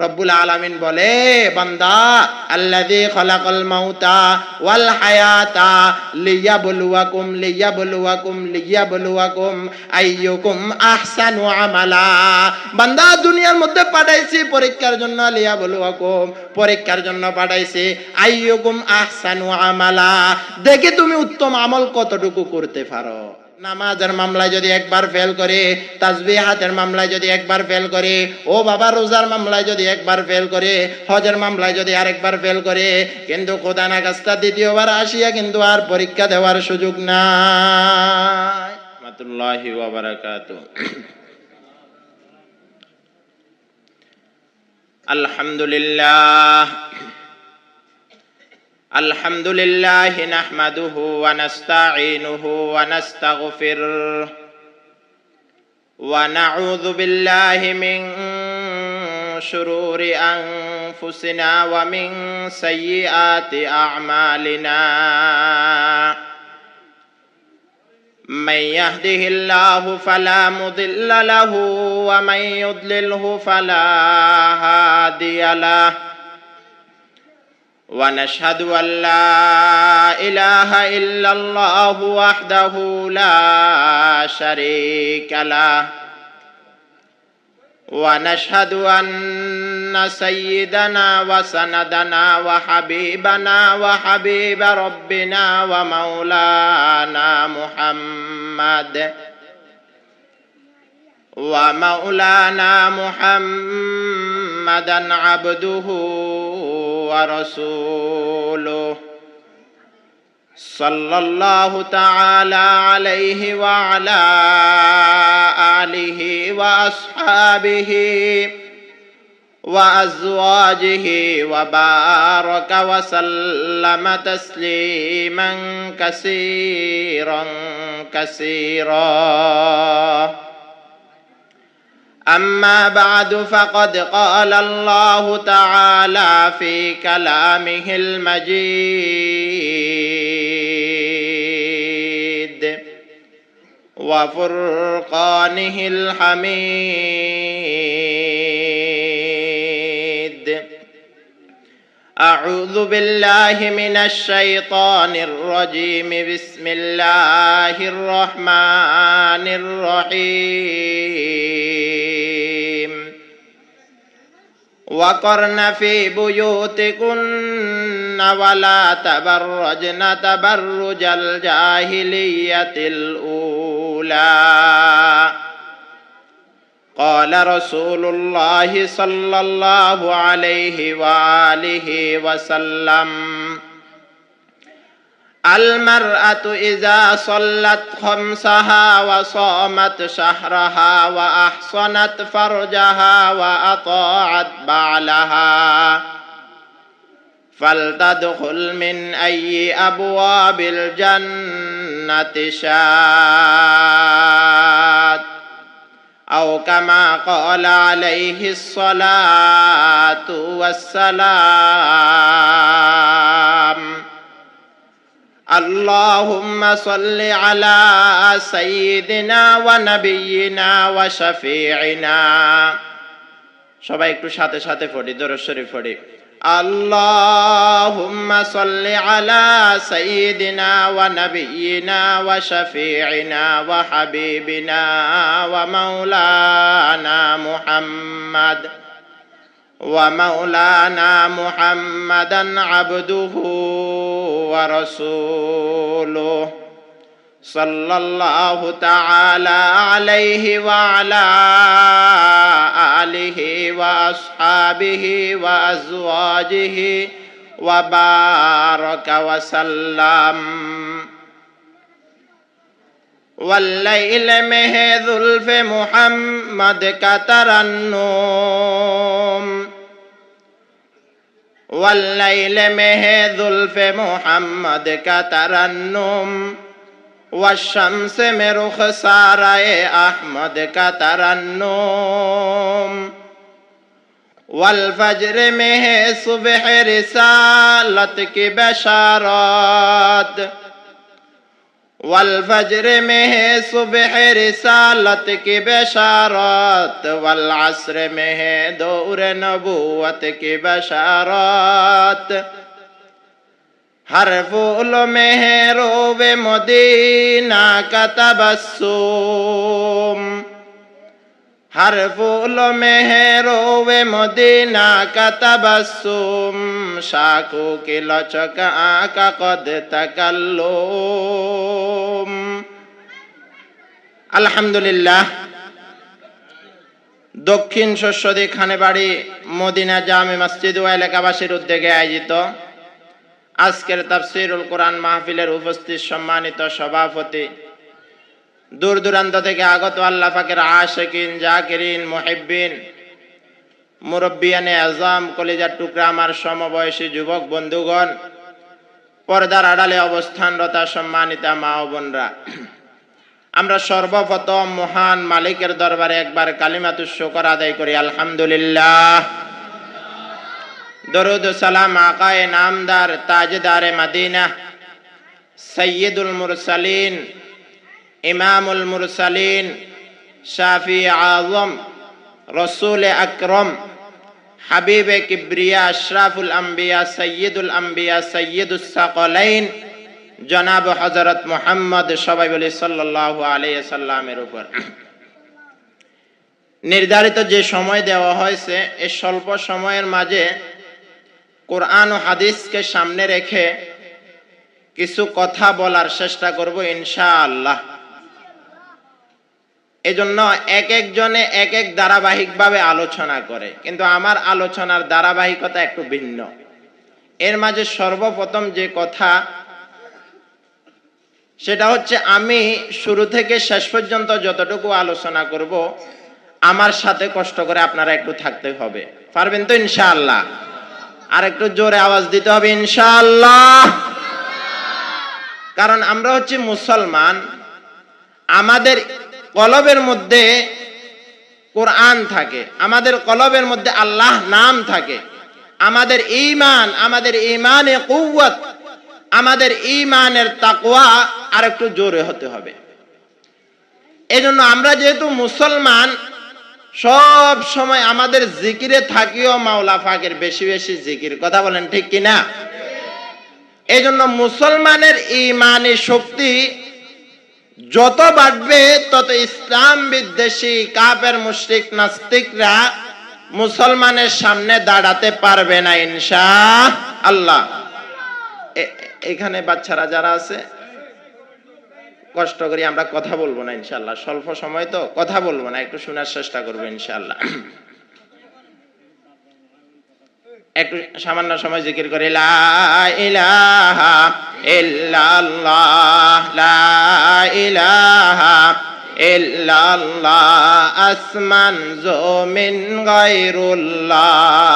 রব্বুল আলামিন বলে, বান্দা আল্লাযী খালাকাল মাউতা ওয়াল হায়াতা লিয়াবলুয়াকুম আইয়ুকুম আহসানু আমালা। বান্দা দুনিয়ার মধ্যে পাঠাইছি পরীক্ষার জন্য, লিয়াবলুয়াকুম পরীক্ষার জন্য পাঠাইছি, আইয়ুকুম আহসানু আমালা দেখি তুমি উত্তম আমল কতটুকু করতে পারো। নামাজের মামলায় যদি একবার ফেল করে, তাসবিহাতের মামলায় যদি একবার ফেল করে, ও বাবা রোজার মামলায় যদি একবার ফেল করে, হজের মামলায় যদি আরেকবার ফেল করে, কিন্তু খোদা না কাজটা দ্বিতীয়বার আসিয়া কিন্তু আর পরীক্ষা দেওয়ার সুযোগ নাই। রাহমাতুল্লাহি ওয়া বারাকাতুহু। আলহামদুলিল্লাহ আলহামদুলিল্লাহ নাহমাদুহু ওয়া নাস্তাঈনুহু ওয়া নাস্তাগফিরুহ ওয়া নাউযু বিল্লাহি মিন শুরুরি আনফুসিনা ওয়া মিন সাইয়্যাতি আ'মালিনা। মান ইয়াহদিহিল্লাহু ফালা মুদিল্লা লাহু ওয়া মান ইউদ্লিলহু ফালা হাদিয়া লাহু। ونشهد أن لا إله إلا الله وحده لا شريك له ونشهد أن سيدنا وسندنا وحبيب ربنا ومولانا محمدا عبده ورسوله صلى الله تعالى عليه وعلى آله وأصحابه وأزواجه وبارك وسلم تسليما كثيرا. أما بعد فقد قال الله تعالى في كلامه المجيد وفرقانه الحميد. أعوذ بالله من الشيطان الرجيم. بسم الله الرحمن الرحيم. وقرن في بيوتكن ولا تبرجن تبرج الجاهلية الأولى. قال رسول الله صلى الله عليه وآله وسلم: المرأة إذا صلت خمسها وصامت شهرها وأحصنت فرجها وأطاعت بعلها فلتدخل من أي أبواب الجنة شاءت، أو كما قال عليه الصلاة والسلام. اللهم صل على سيدنا ونبينا وشفيعنا. সবাই একটু সাথে সাথে পড়ি, দরুদ শরীফ পড়ি। اللهم صل على سيدنا ونبينا وشفيعنا وحبيبنا ومولانا محمدا عبده ورسوله صلى الله تعالى عليه وعلى آله وأصحابه وأزواجه وبارك وسلم. والليل में है जुल्फ मुहम्मद का तरन्नुम, والليل में है जुल्फ मुहम्मद का तरन्नुम, والشمس में रुखसारे अहमद का तरन्नुम, والفجر में है सुबह रिसालत की बशारत, वल फज्र में है सुबह रिसालत की बशारत, वल अस्र में है दौर नबूवत की बशारत। हर फूल में है रोवे मदीना का तबस्सुम, हर फूल में है रोवे मदीना का तबस्सुम। शाखों की लचक आका कद तकल्लुम। আলহামদুলিল্লাহ। দক্ষিণ শস্যদী খানেবাড়ি মদিনা জামে মসজিদ ও এলাকাবাসীর উদ্যোগে আয়োজিত আজকের তাফসীরুল কোরআন মাহফিলের উপস্থিত সম্মানিত সভাপতি, দূর দূরান্ত থেকে আগত আল্লাহ পাকের আশিকিন, জাকিরিন, মুহিব্বিন, মুরব্বিয়ানে আজম, কলিজার টুকরা আমার সমবয়সী যুবক বন্ধুগণ, পর্দার আড়ালে অবস্থানরত সম্মানিত মা ও বোনরা, আমরা সর্বপ্রথম মহান মালিকের দরবারে একবার কালিমাতুশ শুকর আদায় করি, আলহামদুলিল্লাহ। দরুদ ও সালাম আকায়ে নামদার তাজদারে মদিনা সৈয়দুল মুরসালিন, ইমামুল মুরসালিন, শাফি আযম, রসুল আকরম, হাবিবে কিবরিয়া, আশরাফুল আম্বিয়া, সৈয়দুল আম্বিয়া, সৈয়দুস সাকলাইন, জনাব হযরত মুহাম্মদ, সবাই বলি সাল্লাল্লাহু আলাইহি সাল্লামের উপর। নির্ধারিত যে সময় দেওয়া হয়েছে, এই স্বল্প সময়ের মাঝে কোরআন ও হাদিসকে সামনে রেখে কিছু কথা বলার চেষ্টা করব ইনশাআল্লাহ। এজন্য এক একজনে এক এক ধারাবাহিকভাবে আলোচনা করে, কিন্তু আমার আলোচনার ধারাবাহিকতা একটু ভিন্ন। এর মাঝে সর্বপ্রথম যে কথা, সেটা হচ্ছে আমি শুরু থেকে শেষ পর্যন্ত যতটুকু আলোচনা করব, আমার সাথে কষ্ট করে আপনারা একটু থাকতে হবে। পারবেন তো ইনশাআল্লাহ? আর একটু জোরে আওয়াজ দিতে হবে ইনশাআল্লাহ। কারণ আমরা হচ্ছে মুসলমান, আমাদের কলবের মধ্যে কোরআন থাকে, আমাদের কলবের মধ্যে আল্লাহ নাম থাকে, আমাদের ঈমান, আমাদের ঈমানে কুওয়াত, আমাদের ঈমানের তাকওয়া আর একটু জোরে হতে হবে। এজন্য আমরা যেহেতু মুসলমান, সব সময় আমাদের জিকিরে থাকিও মাওলা পাকের বেশি বেশি জিকির। কথা বলেন ঠিক কিনা? এজন্য মুসলমানের ঈমানি শক্তি যত বাড়বে, তত ইসলাম বিদ্বেষী কাফের, মুশরিক, নাস্তিকরা মুসলমানের সামনে দাঁড়াতে পারবে না ইনশাআল্লাহ। এখানে বাচ্চারা যারা আছে, কষ্ট করি আমরা কথা বলবো না ইনশাআল্লাহ। স্বল্প সময় তো কথা বলবো না, একটু শোনার চেষ্টা করবো ইনশাআল্লাহ। একটু সামান্য সময় জিকির করে লা ইলাহা ইল্লাল্লাহ, লা ইলাহা ইল্লাল্লাহ, আসমান জমিন গায়রুল্লাহ,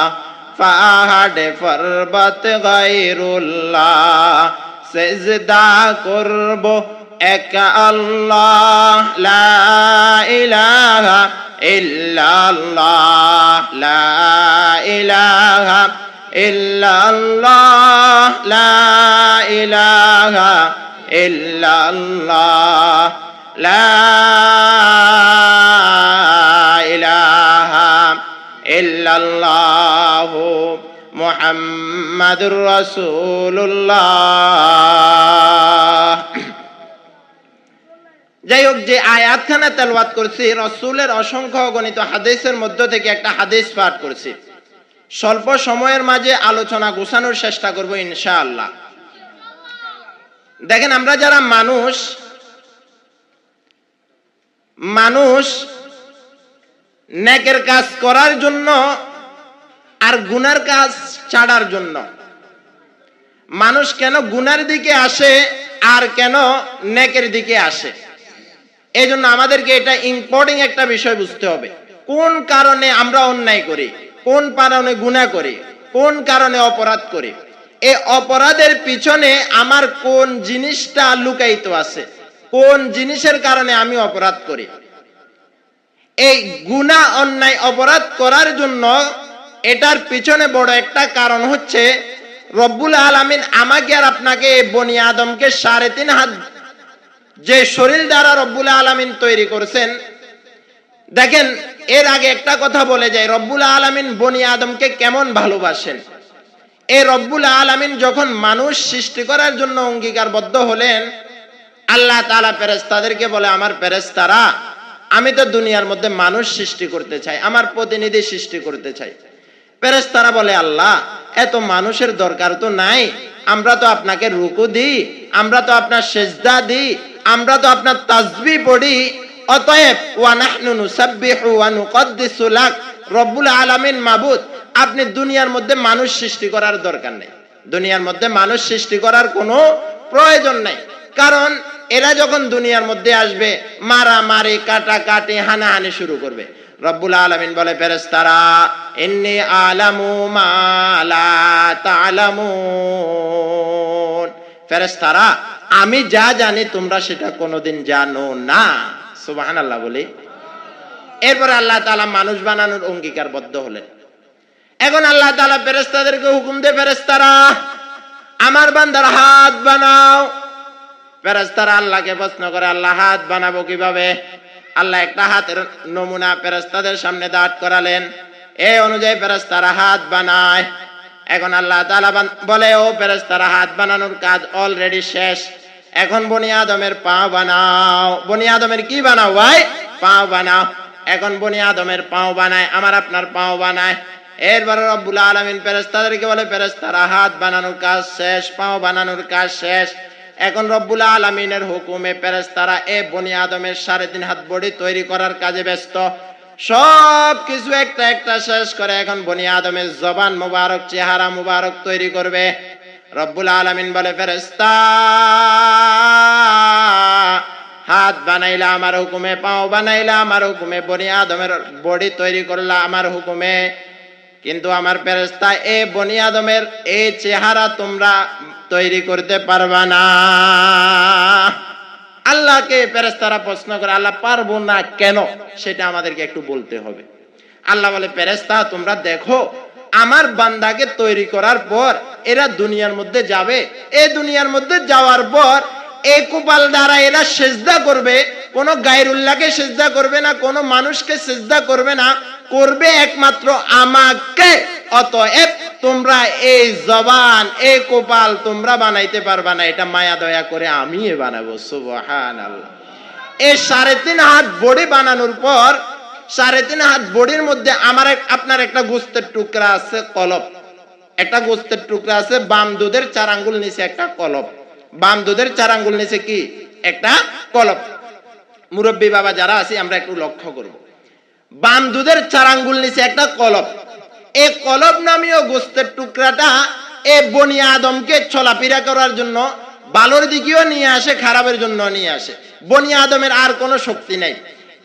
পাহাড় পর্বত গায়রুল্লাহ, সিজদা করব এক আল্লাহ, লা ইলাহা ইল্লাল্লাহ, লা ইলাহা ইল্লাল্লাহ, লা ইলাহা ইল্লাল্লাহ, লা ইলাহা ইল্লাল্লাহ, মুহাম্মাদুর রাসূলুল্লাহ। যাই হোক, যে আয়াতখানা তেলাওয়াত করছি, রাসূলের অসংখ্য গণিত হাদিসের মধ্য থেকে একটা হাদিস পাঠ করছি। স্বল্প সময়ের মাঝে আলোচনা গোছানোর চেষ্টা করব ইনশাআল্লাহ। দেখেন, আমরা যারা মানুষ নেকের কাজ করার জন্য আর গুনার কাজ ছাড়ার জন্য, মানুষ কেন গুনার দিকে আসে আর কেন নেকের দিকে আসে, এই জন্য আমাদেরকে এটা ইম্পর্টেন্ট একটা বিষয় বুঝতে হবে। কোন কারণে আমরা অন্যায় করি, কোন কারণে গুনাহ করি, কোন কারণে অপরাধ করি, এই অপরাধের পিছনে আমার কোন জিনিসটা লুকায়িত আছে, কোন জিনিসের কারণে আমি অপরাধ করি। এই গুনাহ, অন্যায়, অপরাধ করার জন্য এটার পিছনে বড় একটা কারণ হচ্ছে রব্বুল আলামিন আমাকে আর আপনাকে, বনি আদমকে 3.5 হাত যে শরীর দ্বারা রব্বুল আলামিন তৈরি করেছেন, দেখেন এর আগে একটা কথা বলে যায়, রব্বুল আলামিন বনি আদমকে কেমন ভালোবাসেন। এই রব্বুল আলামিন যখন মানুষ সৃষ্টি করার জন্য অঙ্গীকারবদ্ধ হলেন, আল্লাহ তাআলা ফেরেশতাদেরকে বলে, আমার ফেরেশতারা, আমি তো দুনিয়ার মধ্যে মানুষ সৃষ্টি করতে চাই, আমার প্রতিনিধি সৃষ্টি করতে চাই। ফেরেশতারা বলে, আল্লাহ এত মানুষের দরকার তো নাই, আমরা তো আপনাকে রুকু দিই, আমরা তো আপনার সেজদা দিই, আমরা তো আপনার তাসবিহ পড়ি, অতএব ওয়া নাহনু নুসাব্বিহু ওয়া নুকদ্দিসু লাক, রব্বুল আলামিন মাবুদ, আপনি দুনিয়ার মধ্যে মানুষ সৃষ্টি করার দরকার নেই, দুনিয়ার মধ্যে মানুষ সৃষ্টি করার কোনো প্রয়োজন নাই। কারণ এরা যখন দুনিয়ার মধ্যে আসবে, মারামারি, কাটাকাটি, হানাহানি শুরু করবে। রব্বুল আলামিন বলে, ফেরেশতারা, ইন্নী আলামু মা লা তা'লামুন, ফেরেশতারা আমি যা জানি তোমরা সেটা কোনোদিন জানো না। সুবহানাল্লাহ বলি। এরপরে আল্লাহ তাআলা মানুষ বানানোর অঙ্গীকারবদ্ধ হলেন। এখন আল্লাহ তাআলা ফেরেশতাদেরকে হুকুম দেয়, ফেরেশতারা আমার বান্দার হাত বানাও। ফেরেশতারা আল্লাহকে প্রশ্ন করে, আল্লাহ হাত বানাবো কিভাবে? আল্লাহ একটা হাতের নমুনা ফেরেশতাদের সামনে দাঁড় করালেন, এই অনুযায়ী ফেরেশতারা হাত বানায়। এখন আল্লাহ তাআলা বলে, ও ফেরেশতারা হাত বানানোর কাজ অলরেডি শেষ, এখন বনি আদমের পা বানাও। বনি আদমের কি বানাও ভাই? পাও বানাও। এখন বনি আদমের পাও বানায়, আমার আপনার পাও বানায়। এরপরে রব্বুল আলামিন ফেরেশতাদেরকে বলে, ফেরেশতারা হাত বানানোর কাজ শেষ, পাও বানানোর কাজ শেষ। এখন রব্বুল আলামিনের হুকুমে ফেরেশতারা এই বনি আদমের 3.5 হাত বডি তৈরি করার কাজে ব্যস্ত। সব কিছু একটা একটা শেষ করে এখন বনি আদমের জবান মুবারক, চেহারা মুবারক তৈরি করবে। রব্বুল আলামিন বলে, ফেরেশতা হাত বানাইলা আমার হুকুমে, পাও বানাইলা আমার হুকুমে, বনি আদমের বডি তৈরি করলা আমার হুকুমে, কিন্তু আমার ফেরেশতা এই বনি আদমের এই চেহারা তোমরা তৈরি করতে পারবা না। আল্লাহকে ফেরেশতারা প্রশ্ন করে, আল্লাহ পারবো না কেন? সেটা আমাদেরকে একটু বলতে হবে। আল্লাহ বলে, ফেরেশতা তোমরা দেখো, আমার বান্দাকে তৈরি করার পর এরা দুনিয়ার মধ্যে যাবে, এই দুনিয়ার মধ্যে যাওয়ার পর এই কপাল দ্বারা এরা সেজদা করবে, কোন গায়রুল্লাহকে সেজদা করবে না, কোন মানুষকে সেজদা করবে না, করবে একমাত্র আমাকে। অতএব তোমরা এই জবান, এই কপাল তোমরা বানাইতে পারবা না, এটা মায়া দয়া করে আমি বানাবো। সুবহানাল্লাহ। এই 3.5 হাত বডি বানানোর পর 3.5 হাত বডির মধ্যে আমার আপনার একটা গোস্তের টুকরা আছে কলব, একটা গোস্তের টুকরা আছে, বাম দুধের 4 আঙ্গুল নিচে একটা কলব, বাম দুধের 4 আঙ্গুল নিচে কি একটা কলব। মুরব্বী বাবা যারা আছে আমরা একটু লক্ষ্য করব, বাম দুধের 4 আঙ্গুল নিচে একটা কলব। এই কলব নামীয় গোস্তের টুকরাটা এই বনি আদমকে চলাফেরা করার জন্য ভালোর দিকেও নিয়ে আসে, খারাপের জন্য নিয়ে আসে। বনি আদমের আর কোনো শক্তি নাই।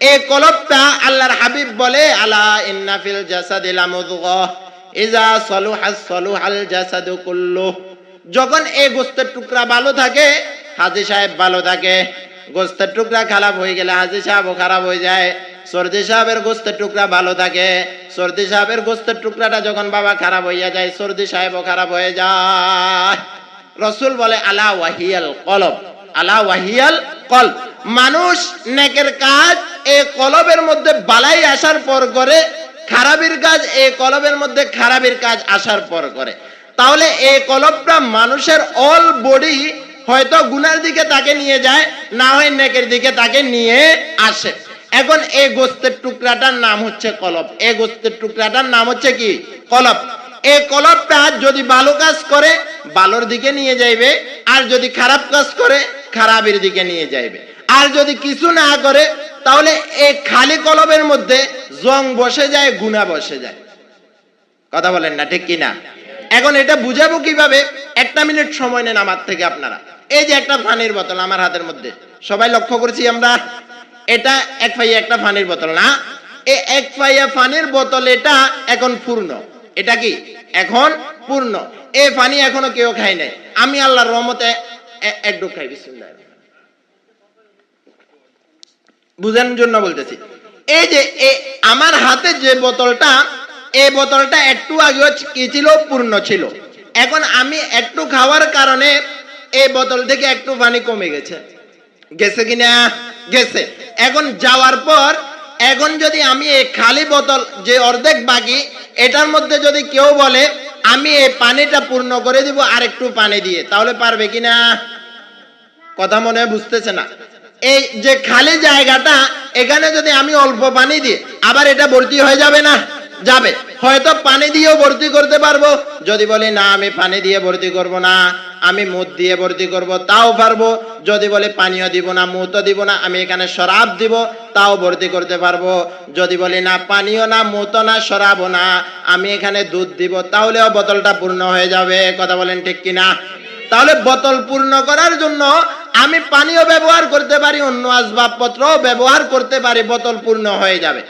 এই কলবটা আল্লাহর হাবিব বলে, আলা ইন্না ফিল জাসাদি লামুদগাহ ইজা সালুহা সালুহাল জাসাদু কুল্লু। যখন এই গোস্তের টুকরা ভালো থাকে, হাজী সাহেব ভালো থাকে। গোস্তের টুকরা খারাপ হয়ে গেলে হাজী সাহেবও খারাপ হয়ে যায়। সর্দি সাহেবের গোস্তের টুকরা ভালো থাকে, সর্দি সাহেবের গোস্তের টুকরাটা যখন বাবা খারাপ হইয়া যায়, সর্দি সাহেবও খারাপ হয়ে যায়। রাসূল বলে, আলা ওয়াহিয়াল কলব, আলা ওয়াহিয়াল কলব। মানুষ নেকের কাজ এই কলবের মধ্যে বালাই আসার পর করে, খারাপের কাজ এই কলবের মধ্যে খারাপের কাজ আসার পর করে। তাহলে এই কলবটা মানুষের অল বডি হয়তো গুনার দিকে তাকে নিয়ে যায়, না হয় নেকের দিকে তাকে নিয়ে আসে। এখন এই গোস্তের টুকরাটার নাম হচ্ছে কলব, এই গোস্তের টুকরাটার নাম হচ্ছে কি? কলব। এই কলবটা যদি ভালো কাজ করে ভালোর দিকে নিয়ে যাইবে, আর যদি খারাপ কাজ করে খারাপের দিকে নিয়ে যাইবে। আর যদি কিছু না করে তাহলে এই খালি কলবের মধ্যে জং বসে যায়, গুনাহ বসে যায়। কথা বলেন না, ঠিক কিনা? এখন এটা বুঝাবো কিভাবে? 1 মিনিট সময় নেন আমার থেকে আপনারা। এই যে একটা পানির বোতল আমার হাতের মধ্যে, সবাই লক্ষ্য করছি আমরা, এটা 1 পাইয়া একটা পানির বোতল না? এই 1 পাইয়া পানির বোতল এটা এখন পূর্ণ। এটা কি এখন পূর্ণ? এই পানি এখনো কেউ খায় নাই, আমি আল্লাহর রহমতে এক ডুব খাই। বিসমিল্লাহ, বুঝানোর জন্য বলতেছি। এই যে আমার হাতে যে বোতলটা, এই বোতলটা একটু আগে কি ছিল? পূর্ণ ছিল। এখন আমি একটু খাওয়ার কারণে এই বোতল থেকে একটু পানি কমে গেছে। গেছে কিনা? গেছে। এখন যাওয়ার পর এখন যদি আমি এই খালি বোতল যে অর্ধেক বাকি এটার মধ্যে যদি কেউ বলে আমি এই পানিটা পূর্ণ করে দিব আর একটু পানি দিয়ে, তাহলে পারবে কিনা? কথা মনে হয় বুঝতেছে না। এই যে খালি জায়গাটা এখানে যদি আমি অল্প পানি দিই আবার এটা ভর্তি হয়ে যাবে না? যাবে। হয়তো পানি দিয়েও ভর্তি করতে পারবো, যদি বলি না আমি পানি দিয়ে ভর্তি করব না, আমি মদ দিয়ে ভর্তি করব, তাও পারবো। যদি বলি পানিও দিব না, মদও দিব না, আমি এখানে শরাব দিব, তাও ভর্তি করতে পারবো। যদি বলি না পানিও না, মদও না, শরাবও না, আমি এখানে দুধ দিব, তাহলেও বোতলটা পূর্ণ হয়ে যাবে। কথা বলেন ঠিক কিনা? তাহলে বোতল পূর্ণ করার জন্য আমি পানিও ব্যবহার করতে পারি, অন্য আসবাবপত্রও ব্যবহার করতে পারি, বোতল পূর্ণ হয়ে যাবে।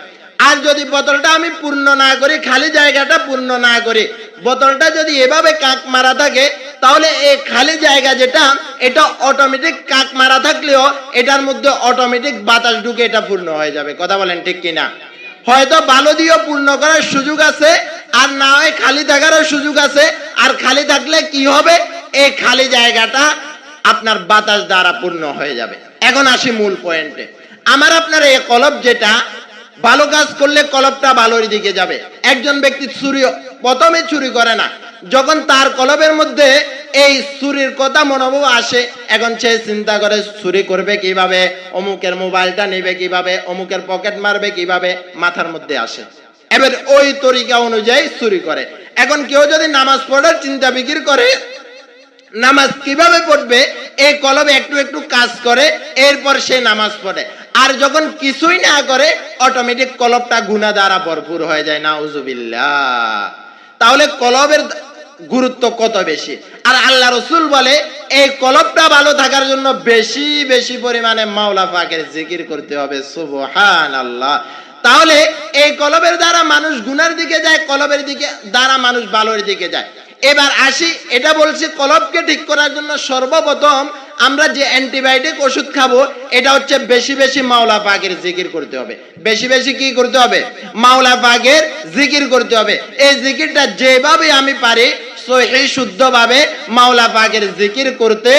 আর যদি বোতলটা আমি পূর্ণ না করি, খালি জায়গাটা পূর্ণ না করি, বোতলটা যদি এভাবে কাক মারা থাকে, তাহলে এই খালি জায়গা যেটা এটা অটোমেটিক কাক মারা থাকলেও এটার মধ্যে অটোমেটিক বাতাস ঢুকে এটা পূর্ণ হয়ে যাবে। কথা বলেন ঠিক কিনা? হয়তো বালু দিয়েও পূর্ণ করার সুযোগ আছে, আর না হয় খালি থাকারও সুযোগ আছে। আর খালি থাকলে কি হবে? এই খালি জায়গাটা আপনার বাতাস দ্বারা পূর্ণ হয়ে যাবে। এখন আসি মূল পয়েন্টে। আমার আপনার এই কলব যেটা ভালো কাজ করলে কলবটা ভালোর দিকে যাবে। একজন ব্যক্তি প্রথমে চুরি করে না, যখন তার কলবের মধ্যে এই চুরির কথা মনোভাব আসে, এখন সে চিন্তা করে চুরি করবে কিভাবে, অমুকের মোবাইলটা নেবে কিভাবে, অমুকের পকেট মারবে কিভাবে, মাথার মধ্যে আসে। এবার ওই তরিকা অনুযায়ী চুরি করে। এখন কেউ যদি নামাজ পড়ার চিন্তা বিক্রি করে, নামাজ কিভাবে পড়বে এই কলবে একটু একটু কাজ করে, এরপর সে নামাজ পড়ে। আর যখন কিছুই না করে অটোমেটিক কলবটা গুনাহ দ্বারা ভরপুর হয়ে যায়। নাউজুবিল্লাহ। তাহলে কলবের গুরুত্ব কত বেশি। আর আল্লাহ রাসূল বলে এই কলবটা ভালো থাকার জন্য বেশি বেশি পরিমাণে মাওলা পাকের জিকির করতে হবে। সুবহানাল্লাহ। তাহলে এই কলবের দ্বারা মানুষ গুনার দিকে যায়, কলবের দিকে দ্বারা মানুষ ভালোর দিকে যায়। এবার আসি, এটা বলছি কলবকে ঠিক করার জন্য সর্বপ্রথম আমরা যে অ্যান্টিবায়োটিক ওষুধ খাবো এটা হচ্ছে বেশি বেশি মাওলা পাকের জিকির করতে হবে। বেশি বেশি কি করতে হবে? মাওলা পাকের জিকির করতে হবে। এই জিকিরটা যেভাবে আমি পারি সহিহ শুদ্ধভাবে মাওলা পাকের জিকির করতে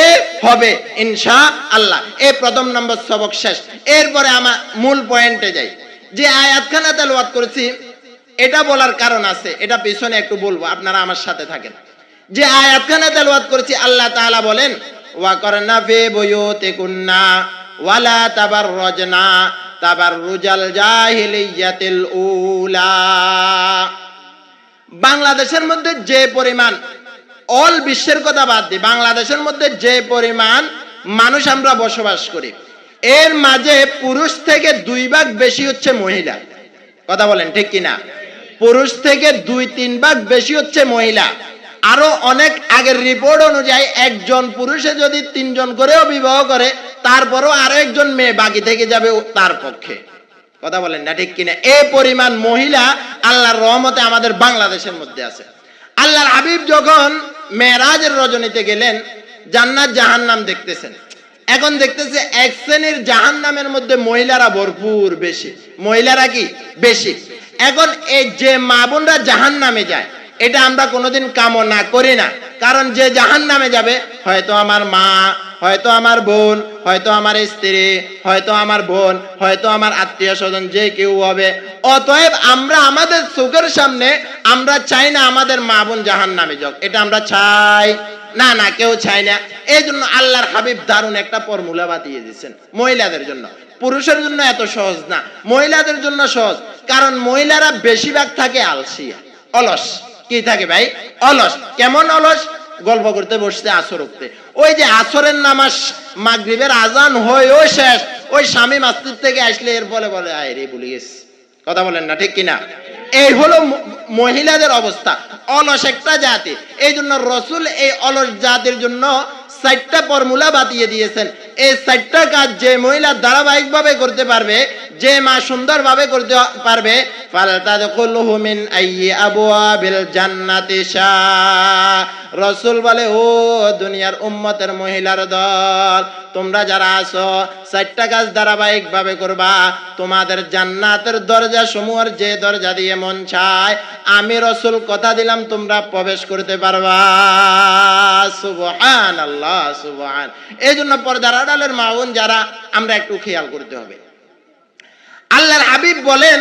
হবে ইনশাআল্লাহ। এই প্রথম নম্বর সবক শেষ। এরপরে আমার মূল পয়েন্টে যাই। যে আয়াতখানা তেলাওয়াত করেছি এটা বলার কারণ আছে, এটা পিছনে একটু বলবো, আপনারা আমার সাথে থাকেন। যে আয়াতখানা তেলাওয়াত করেছি আল্লাহ তাআলা বলেন ওয়া করনা ফি বুয়ুতিকুন্না ওয়ালা তাবাররাজনা তাবাররুজাল জাহিলিয়াতিল উলা। বাংলাদেশের মধ্যে যে পরিমাণ, অল বিশ্বের কথা বাদ দিই, বাংলাদেশের মধ্যে যে পরিমাণ মানুষ আমরা বসবাস করি, এর মাঝে পুরুষ থেকে 2 ভাগ বেশি হচ্ছে মহিলা। কথা বলেন ঠিক কিনা? পুরুষ থেকে 2-3 ভাগ বেশি হচ্ছে মহিলা। আরো অনেক আগের রিপোর্ট অনুযায়ী একজন পুরুষে যদি 3 জন করেও বিবাহ করে, তারপরও আরো একজন মেয়ে বাকি থেকে যাবে তার পক্ষে। কথা বলেন না ঠিক কিনা? এই পরিমাণ মহিলা আল্লাহর রহমতে আমাদের বাংলাদেশের মধ্যে আছে। আল্লাহর হাবিব যখন মেরাজের রজনীতে গেলেন, জান্নাত জাহান্নাম দেখতেছেন। এখন দেখতেছে এক শ্রেণীর জাহান্নামের মধ্যে মহিলারা ভরপুর বেশি। মহিলারা কি বেশি? এখন এই যে মা বোনরা জাহান্নামে যায়, এটা আমরা কোনোদিন কামনা করি না। কারণ যে জাহান্নামে যাবে হয়তো আমার মা, হয়তো আমার বোন, হয়তো আমার স্ত্রী, হয়তো আমার বোন, হয়তো আমার আত্মীয় স্বজন, যে কেউ হবে। অতএব আমরা আমাদের চোখের সামনে আমরা চাই না আমাদের মা বোন জাহান্নামে যাক। এটা আমরা চাই না, না কেউ চায় না। এই জন্য আল্লাহর হাবিব দারুণ একটা ফর্মুলা বাতিয়ে দিয়েছেন মহিলাদের জন্য। পুরুষের জন্য এত সহজ না, মহিলাদের জন্য সহজ। কারণ মহিলারা বেশিরভাগ থাকে আলসিয়া, অলস। কি থাকে ভাই? অলস। কেমন অলস? গল্প করতে বসতে, আসর উঠতে। ওই যে আসরের নামাজ মাগরিবের আজান হয় ও শেষ, ওই স্বামী মাসজিদ থেকে আসলে এর বলে বলে আয় রে ভুলে গেছি। কথা বলেন না ঠিক কিনা? এই হলো মহিলাদের অবস্থা। অলস একটা জাতি। এই জন্য রাসূল এই অলস জাতির জন্য 4টা ফর্মুলা বাতিয়ে দিয়েছেন। এই 4টা কাজ যে মহিলা ধারাবাহিকভাবে করতে পারবে, যে মা সুন্দরভাবে করতে পারবে, ফালতাদখুলহু মিন আইয়ি আবওয়াবিল জান্নাতি শা। রাসূল বলে, ও দুনিয়ার উম্মতের মহিলার দল, তোমরা যারা আছো চারটা কাজ ধারাবাহিকভাবে করবা, তোমাদের জান্নাতের দরজা সমূহের যে দরজা দিয়ে মন চায় আমি রাসূল কথা দিলাম তোমরা প্রবেশ করতে পারবা। সুবহানাল্লাহ, সুবহান। এইজন্য পর্দার আড়ালের মা বোন যারা, আমরা একটু খেয়াল করতে হবে। আল্লাহর হাবিব বলেন,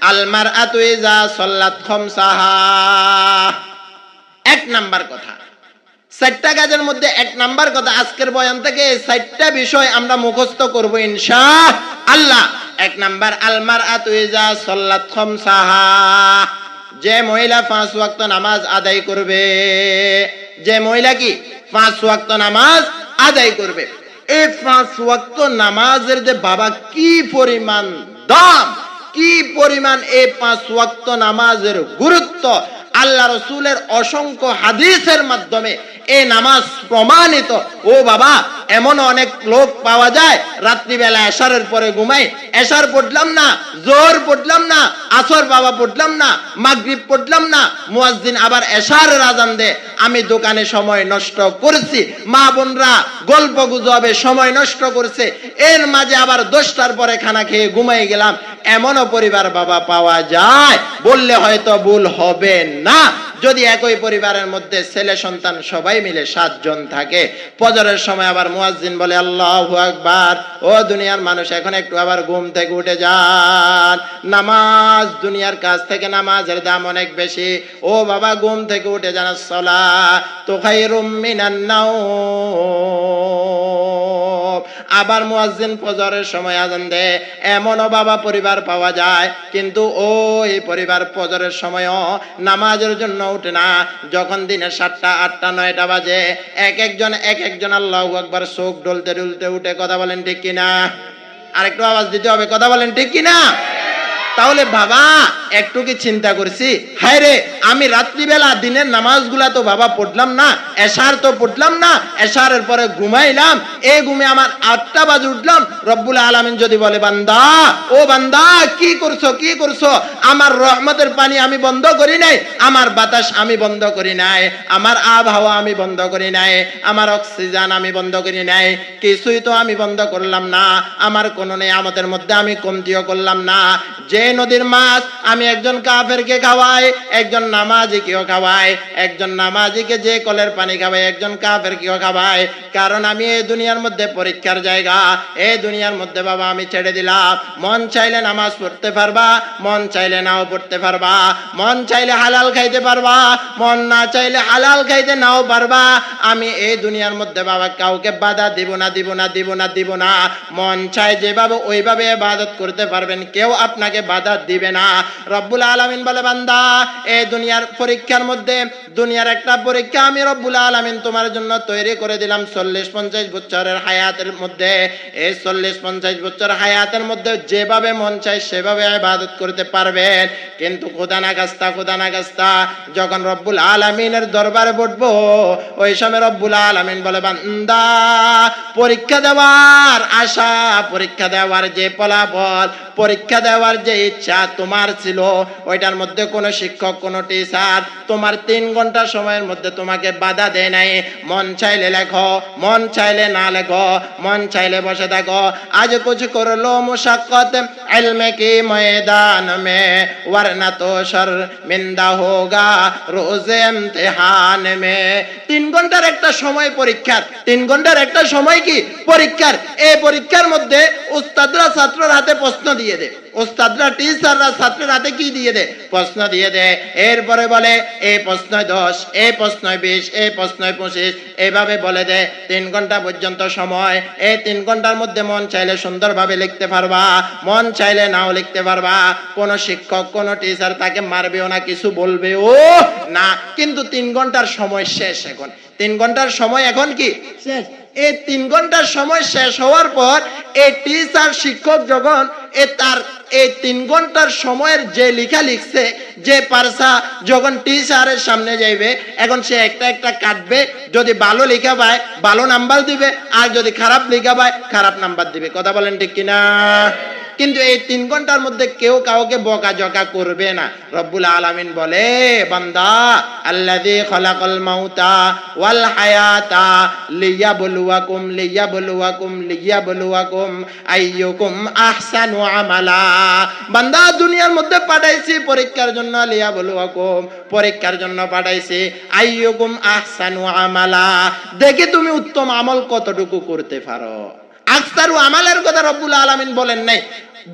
আল মারআতু ইযা সাল্লাত খামসাহা। এক নাম্বার কথা, চারটা কাজের মধ্যে এক নাম্বার কথা, আজকের বয়ান থেকে এই চারটা বিষয় আমরা মুখস্থ করব ইনশাআল্লাহ। এক নাম্বার, আল মারআতু ইযা সাল্লাত খামসাহা। যে মহিলা 5 ওয়াক্ত নামাজ আদায় করবে, যে মহিলা কি 5 ওয়াক্ত নামাজ আদায় করবে, এই 5 ওয়াক্ত নামাজের যে বাবা কি পরিমাণ দাম, কি পরিমাণ এই 5 ওয়াক্ত নামাজের গুরুত্ব, আল্লাহ রাসূলের অসংখ্য হাদিসের মাধ্যমে এই নামাজ প্রমাণিত। ও বাবা, এমন অনেক লোক পাওয়া যায় রাত্রিবেলা এশারের পরে ঘুমায়, এশার পড়লাম না, জোহর পড়লাম না, আসর বাবা পড়লাম না, মাগরিব পড়লাম না, মুয়াজ্জিন আবার এশারের আযান দেয়, আমি দোকানে সময় নষ্ট করছি, মা বোনরা গল্প গুজবে সময় নষ্ট করছে, এর মাঝে আবার 10টার পরে খানা খেয়ে ঘুমাই গেলাম, এমনও পরিবার বাবা পাওয়া যায়। বললে হয়তো ভুল হবে না, যদি একই পরিবারের মধ্যে ছেলে সন্তান সবাই মিলে 7 জন থাকে, ফজরের সময় আবার মুয়াজ্জিন বলে আল্লাহু আকবার, ও দুনিয়ার মানুষ এখন একটু আবার ঘুম থেকে উঠে যান, নামাজ দুনিয়ার কাছ থেকে নামাজের দাম অনেক বেশি, ও বাবা ঘুম থেকে উঠে যান, আসসালাতু খায়রুম মিনান নাওম। আবার মুয়াজ্জিন ফজরের সময় আযান দেয়, এমনও বাবা পরিবার পাওয়া যায়, কিন্তু ওই পরিবার ফজরের সময়ও নামাজের জন্য উঠে না, যখন দিনের 7টা 8টা 9টা বাজে এক একজন আল্লাহু আকবার চোখ ডলতে ডলতে উঠে। কথা বলেন ঠিক কিনা? আরেকটু আওয়াজ দিতে হবে, কথা বলেন ঠিক কিনা? তাহলে বাবা একটু কি চিন্তা করছি, হায় রে আমি রাত্রিবেলা দিনের নামাজগুলা তো বাবা পড়লাম না, এশার তো পড়লাম না, এশারের পরে ঘুমাইলাম, এই ঘুমে আমার 8টা বাজে উঠলাম, রব্বুল আলামিন যদি বলে বান্দা, ও বান্দা কি করছো, কি করছো, আমার রহমতের পানি আমি বন্ধ করি নাই, আমার বাতাস আমি বন্ধ করি নাই, আমার আবহাওয়া আমি বন্ধ করি নাই, আমার অক্সিজেন আমি বন্ধ করি নাই, কিছুই তো আমি বন্ধ করলাম না, আমার কোনো নেয়ামতের মধ্যে আমি কমতিও করলাম না। যে নদীর মাছ আমি একজন কাফেরকে খাওয়াই, একজন নামাজিকেও খাওয়াই, একজন নামাজিকে যে কলের পানি খাওয়াই, একজন কাফেরকেও খাওয়াই, কারণ আমি এই দুনিয়ার মধ্যে পরীক্ষার জায়গা, এই দুনিয়ার মধ্যে বাবা আমি ছেড়ে দিলাম, মন চাইলে নামাজ পড়তে পারবা, মন চাইলে নাও পড়তে পারবা, মন চাইলে হালাল খাইতে পারবা, মন না চাইলে হালাল খাইতে নাও পারবা। আমি এই দুনিয়ার মধ্যে বাবা কাউকে বাধা দিব না, দিব না, দিব না, দিব না। মন চায় যেভাবে ওইভাবে ইবাদত করতে পারবেন, কেউ আপনাকে বাধা দিবে না। রব্বুল আলামিন বলে বান্দা, এই দুনিয়ার পরীক্ষার মধ্যে, দুনিয়ার একটা পরীক্ষা আমি রব্বুল আলামিন তোমার জন্য তৈরি করে দিলাম 40-50 বছরের হায়াতের মধ্যে। এই 40-50 বছর হায়াতের মধ্যে যেভাবে মন চায় সেভাবে ইবাদত করতে পারবেন, কিন্তু খোদা না খাস্তা যখন রব্বুল আলামিনের দরবারে বসবো, ওই সময় রব্বুল আলামিন বলে বান্দা, পরীক্ষা দেওয়ার আশা, পরীক্ষা দেওয়ার যে ফলাফল, পরীক্ষা দেওয়ার যে ইচ্ছা তোমার ছিল, ওইটার মধ্যে কোনো শিক্ষক, কোনো টিচার তোমার 3 ঘন্টা সময়ের মধ্যে তোমাকে বাধা দেয় নাই। মন চাইলে লেখো, মন চাইলে না লেখো, মন চাইলে বসে থাকো। আজ কুছ করলো মুশাক্কত ইলমে কি ময়দান মে, वरना तो शर्मिंदा होगा रोजे इम्तिहान में। 3 ঘন্টার একটা সময় পরীক্ষার, 3 ঘন্টার একটা সময় কি পরীক্ষার। এই পরীক্ষার মধ্যে উস্তাদরা ছাত্রর হাতে প্রশ্ন দিয়ে দেয়, উস্তাদরা টিচাররা ছাত্রের হাতে কি দিয়ে দেয়? প্রশ্ন দিয়ে দেয়। এরপরে বলে এই প্রশ্ন 10, এই প্রশ্ন 20, এই প্রশ্ন 25, এইভাবে বলে দেয়। 3 ঘন্টা পর্যন্ত সময়। এই 3 ঘন্টার মধ্যে মন চাইলে সুন্দরভাবে লিখতে পারবা, মন চাইলে নাও লিখতে পারবা। কোন শিক্ষক, কোন টিচার তাকে মারবেও না, কিছু বলবেও না। কিন্তু 3 ঘন্টার সময় শেষ। এখন 3 ঘন্টার সময় এখন কি শেষ। এই 3 ঘন্টার সময় শেষ হওয়ার পর এই টিচার, শিক্ষক যখন তার এই 3 ঘন্টার সময়ের যে লেখা লিখছে, যে পারসা যখন টিচারের সামনে যাইবে, এখন সে একটা একটা কাটবে, যদি ভালো লেখা পায় ভালো নাম্বার দিবে, আর যদি খারাপ লেখা পায় খারাপ নাম্বার দিবে। কথা বলেন ঠিক কিনা? কিন্তু এই 3 ঘন্টার মধ্যে কেউ কাউকে বকাঝকা করবে না। রব্বুল আলামিন বলে, বান্দা আল্লাযী খালাকাল মাউতা ওয়াল হায়াতা লিয়াবলুয়াকুম আইয়ুকুম আহসানু আমালা। বান্দা দুনিয়ার মধ্যে পাঠাইছি পরীক্ষার জন্য, লিয়াবলুয়াকুম পরীক্ষার জন্য পাঠাইছি, আইয়ুকুম আহসানু আমালা, দেখি তুমি উত্তম আমল কতটুকু করতে পারো। আকসারু আমালের কথা রব্বুল আলামিন বলেন নাই,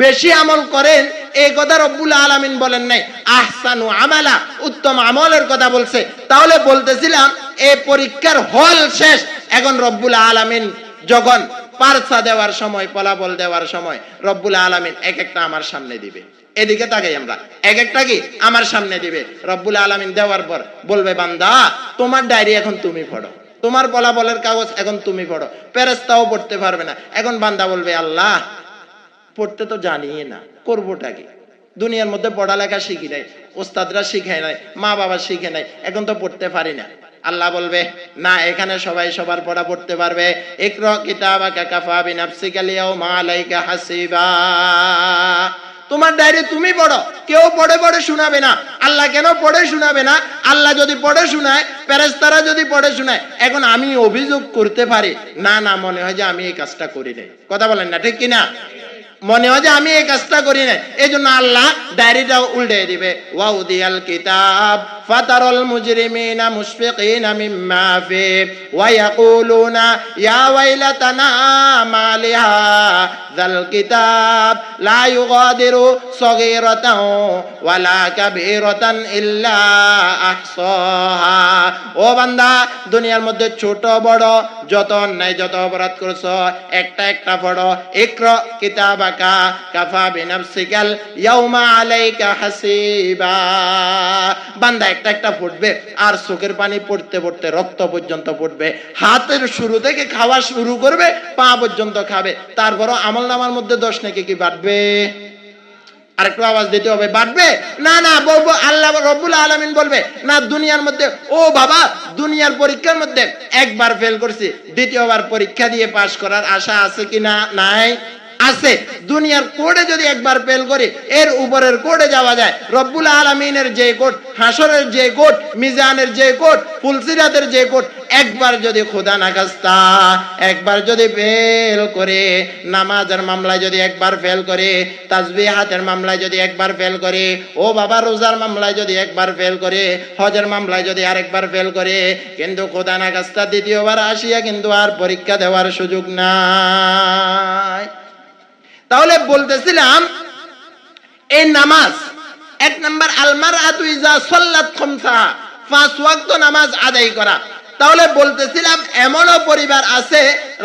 বেশি আমল করেন এই কথা রব্বুল আলামিন বলেন নাই, আহসানু আমালা উত্তম আমলের কথা বলছে। তাহলে বলতেছিলাম এই পরীক্ষার হল শেষ, এখন রব্বুল আলামিন যখন পারসা দেওয়ার সময়, ফলাফল দেওয়ার সময় রব্বুল আলামিন এক একটা আমার সামনে দিবে। এদিকে তাকাই আমরা, এক একটা কি আমার সামনে দিবে। রব্বুল আলামিন দেওয়ার পর বলবে, বান্দা তোমার ডায়েরি এখন তুমি পড়ো, তোমার ফলাফলের কাগজ এখন তুমি পড়ো। ফেরেশতাও পড়তে পারবে না। এখন বান্দা বলবে, আল্লাহ পড়তে তো জানিয়ে না, করবোটা কি? দুনিয়ার মধ্যে পড়ালেখা শিখি নাই, ওস্তাদরা শিখায় নাই, মা বাবা শিখে নাই, এখন তো পড়তে পারি না। আল্লাহ বলবে, না, এখানে সবাই সবার পড়া পড়তে পারবে। ইকরা কিতাবাকা কাফা বিনাফসিকা আল-ইয়াওমা আলাইকা হাসিবা। তোমার ডায়েরি তুমি পড়ো, কেউ পড়ে পড়ে শোনাবে না। আল্লাহ কেন পড়ে শোনাবে না? আল্লাহ যদি পড়ে শোনায়, ফেরেশতারা যদি পড়ে শোনায়, এখন আমি অভিযোগ করতে পারি, না না, মনে হয় যে আমি এই কাজটা করি নাই। কথা বলেন না ঠিক কিনা? মনে হয় যে আমি এই কাজটা করি না, এই জন্য আল্লাহ ডায়েরিটা উল্টে দিবে। ওয়াউদিয়াল কিতাব ফাতারাল মুজরিমিনা মুশফিকিনা মিম্মা ফি ওয়া ইয়াকুলুনা ইয়া ওয়াইলাতানা মা লিহাযাল কিতাব লা ইউগাদিরু সগীরাতান ওয়ালা কাবীরাতান ইল্লা আহসাহা। ও বান্দা, দুনিয়ার মধ্যে ছোট বড় যত অন্যায়, যত অপরাধ করছো, একটা একটা পড়ো। ইকরা কিতাবাকা কাফা বিনাফসিকাল ইয়াওমা আলাইকা হাসিবা। বান্দা একটা একটা পড়বে, আর চোখের পানি পড়তে পড়তে রক্ত পর্যন্ত পড়বে। হাতের শুরু থেকে খাওয়া শুরু করবে, পা পর্যন্ত খাবে। তারপরও আমলনামার মধ্যে 10 নাকি কি বাড়বে? আরেকটু আওয়াজ দিতে হবে, বাড়বে না? না, বলবো আল্লাহ রব্বুল আলামিন বলবে, না, দুনিয়ার মধ্যে, ও বাবা, দুনিয়ার পরীক্ষার মধ্যে একবার ফেল করছি, দ্বিতীয়বার পরীক্ষা দিয়ে পাশ করার আশা আছে কি না? নাই, আছে। দুনিয়ার কোর্টে যদি একবার ফেল করি, এর উপরের কোর্টে যাওয়া যায়। রব্বুল আলামিনের যে কোর্ট, হাসরের যে কোর্ট, মিজানের যে কোর্ট, ফুলসিরাতের যে কোর্ট, একবার যদি খোদা না খাস্তা একবার যদি ফেল করে, নামাজের মামলায় যদি একবার ফেল করে, তাসবিহাতের মামলায় যদি একবার ফেল করে, ও বাবা, রোজার মামলায় যদি একবার ফেল করে, হজের মামলায় যদি আরেকবার ফেল করে, কিন্তু খোদা না খাস্তা দ্বিতীয়বার আসিয়া কিন্তু আর পরীক্ষা দেওয়ার সুযোগ নাই। তাহলে বলতেছিলাম এই নামাজ, এক নাম্বার আলমারআতু ইযা সাল্লাত খামসা, 5 ওয়াক্ত নামাজ আদায় করা। তাহলে বলতেছিলাম এমনও পরিবার আছে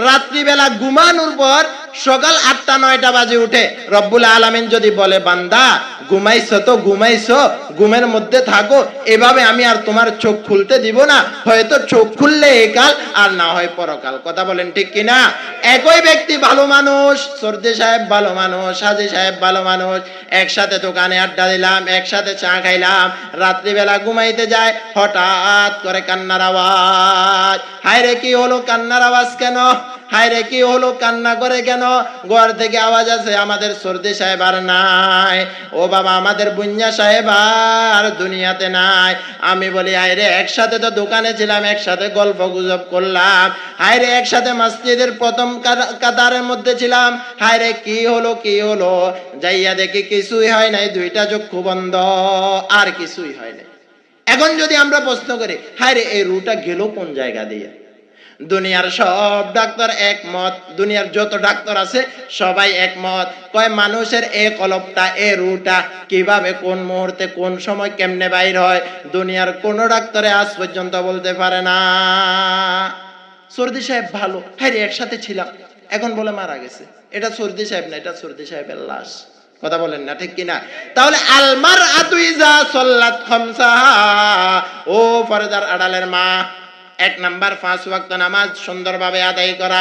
রাত্রিবেলা ঘুমানোর পর সকাল 8টা-9টা বাজে উঠে। রব্বুল আলামিন যদি বলে, বান্দা ঘুমাইছো তো ঘুমাইছো, ঘুমের মধ্যে থাকো, এভাবে আমি আর তোমার চোখ খুলতে দিব না। হয়তো চোখ খুললে একাল, আর না হয় পরকাল। কথা বলেন ঠিক কিনা? একই ব্যক্তি ভালো মানুষ, সর্দি সাহেব ভালো মানুষ, হাজী সাহেব ভালো মানুষ, একসাথে দোকানে আড্ডা দিলাম, একসাথে চা খাইলাম, রাত্রিবেলা ঘুমাইতে যায়, হঠাৎ করে কান্নার আওয়াজ। হায় রে, কি হলো? কান্নার আওয়াজ কেন? হায় রে, কি হলো? কান্না করে কেন? ঘর থেকে আওয়াজ আছে, আমাদের সর্দি সাহেব আর নাই। ও বাবা, আমাদের বুঞ্জা সাহেব আর দুনিয়াতে নাই। আমি বলি, হায় রে, একসাথে তো দোকানে ছিলাম, একসাথে গল্প গুজব করলাম, হায় রে, একসাথে মসজিদের প্রথম কাতারের মধ্যে ছিলাম, হায় রে, কি হলো? কি হলো? যাইয়া দেখি কিছুই হয় নাই, 2টা চক্ষু বন্ধ, আর কিছুই হয় নাই। এখন যদি আমরা প্রশ্ন করি, হায় রে, এই রুটা গেল কোন জায়গা দিয়ে? দুনিয়ার সব ডাক্তার একমত, দুনিয়ার যত ডাক্তার আছে সবাই একমত, কয় মানুষের এই কলবটা, এই রুটা কিভাবে, কোন মুহূর্তে, কোন সময়, কেমনে বাইর হয়, দুনিয়ার কোন ডাক্তারে আজ পর্যন্ত বলতে পারে না। সর্দি সাহেব ভালো, হ্যাঁ রে, একসাথে ছিলাম, এখন বলে মারা গেছে। এটা সর্দি সাহেব না, এটা সর্দি সাহেবের লাশ। কথা বলেন না ঠিক কিনা? তাহলে আলমারআতু ইযা সাল্লাত খামসাহা, ও পর্দার আড়ালের মা, 1 নাম্বার 5 ওয়াক্ত নামাজ সুন্দরভাবে আদায় করা।